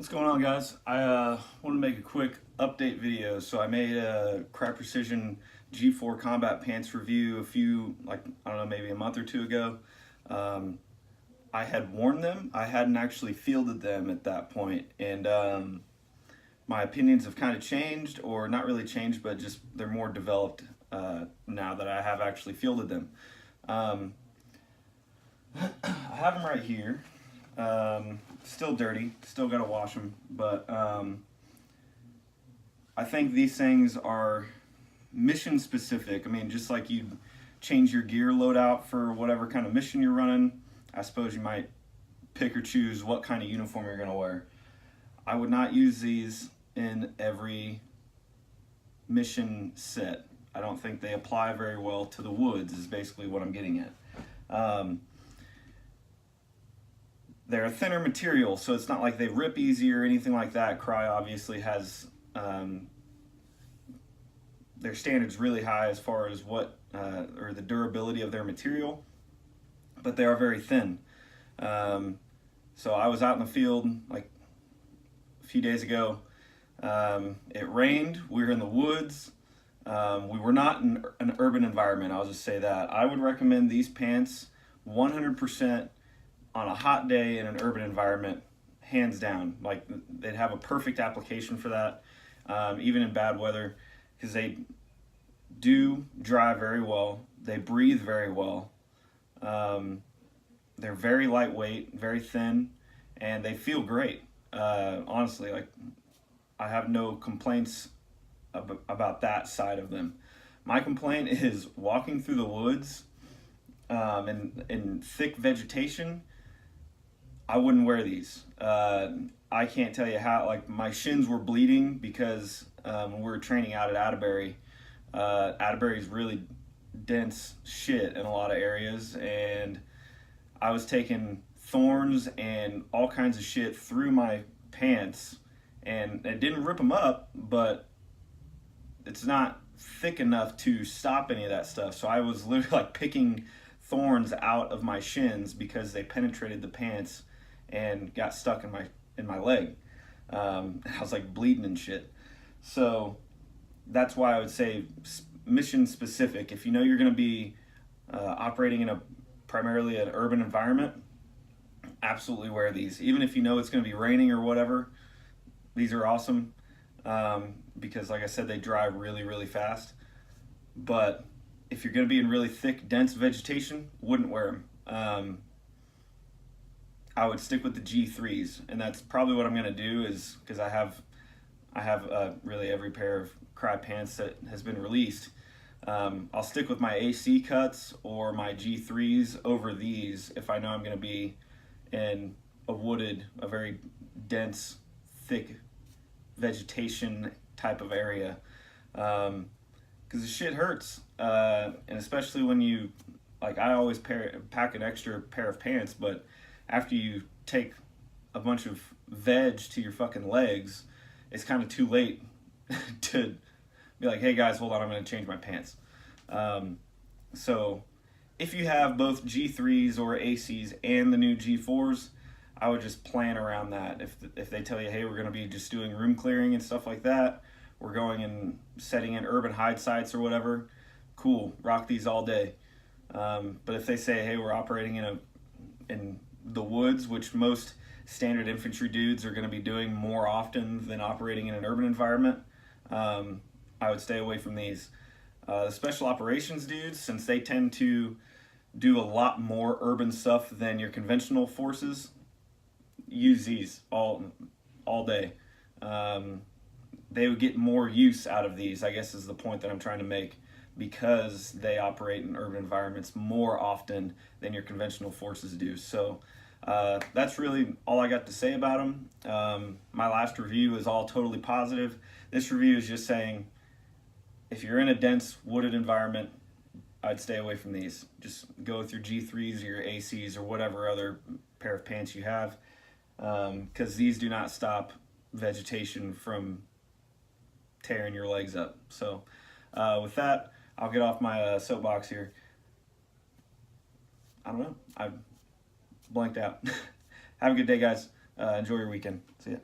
What's going on, guys? I want to make a quick update video. So I made a Crye Precision G4 combat pants review I don't know, maybe a month or two ago. I had worn them. I hadn't actually fielded them at that point, and my opinions have kind of changed, or not really changed, but just they're more developed now that I have actually fielded them. Um, I have them right here. Still dirty, still gotta wash them, but I think these things are mission specific. I mean, just like you change your gear loadout for whatever kind of mission you're running, I suppose you might pick or choose what kind of uniform you're gonna wear. I would not use these in every mission set. I don't think they apply very well to the woods, is basically what I'm getting at. They're a thinner material, so it's not like they rip easy or anything like that. Crye obviously has their standards really high as far as or the durability of their material, but they are very thin. So I was out in the field like a few days ago. It rained. We were in the woods. We were not in an urban environment. I'll just say that. I would recommend these pants 100% on a hot day in an urban environment, hands down. Like, they'd have a perfect application for that, even in bad weather, because they do dry very well. They breathe very well. They're very lightweight, very thin, and they feel great. Honestly, like, I have no complaints about that side of them. My complaint is walking through the woods in thick vegetation. I wouldn't wear these. I can't tell you how, like, my shins were bleeding because when we were training out at Atterbury, Atterbury's really dense shit in a lot of areas, and I was taking thorns and all kinds of shit through my pants, and it didn't rip them up, but it's not thick enough to stop any of that stuff. So I was literally like picking thorns out of my shins because they penetrated the pants and got stuck in my leg. I was like bleeding and shit. So that's why I would say mission specific. If you know you're going to be operating in primarily an urban environment, absolutely wear these. Even if you know it's going to be raining or whatever, these are awesome because, like I said, they dry really, really fast. But if you're going to be in really thick, dense vegetation, wouldn't wear them. I would stick with the G3s, and that's probably what I'm going to do, is because I have really every pair of Crye pants that has been released. I'll stick with my AC cuts or my G3s over these if I know I'm going to be in a very dense, thick vegetation type of area, because the shit hurts, and especially when you, like, I always pack an extra pair of pants, but after you take a bunch of veg to your fucking legs, it's kind of too late to be like, hey guys, hold on, I'm going to change my pants. So if you have both G3s or ACs and the new G4s, I would just plan around that. If they tell you, hey, we're going to be just doing room clearing and stuff like that, we're going and setting in urban hide sites or whatever, cool, rock these all day. But if they say, hey, we're operating in the woods, which most standard infantry dudes are going to be doing more often than operating in an urban environment, I would stay away from these. The special operations dudes, since they tend to do a lot more urban stuff than your conventional forces, use these all day. They would get more use out of these, I guess, is the point that I'm trying to make, because they operate in urban environments more often than your conventional forces do. So that's really all I got to say about them. My last review is all totally positive. This review is just saying, if you're in a dense wooded environment, I'd stay away from these. Just go with your G3s or your ACs or whatever other pair of pants you have, because these do not stop vegetation from tearing your legs up. So with that, I'll get off my soapbox here. I don't know. I blanked out. Have a good day, guys. Enjoy your weekend. See ya.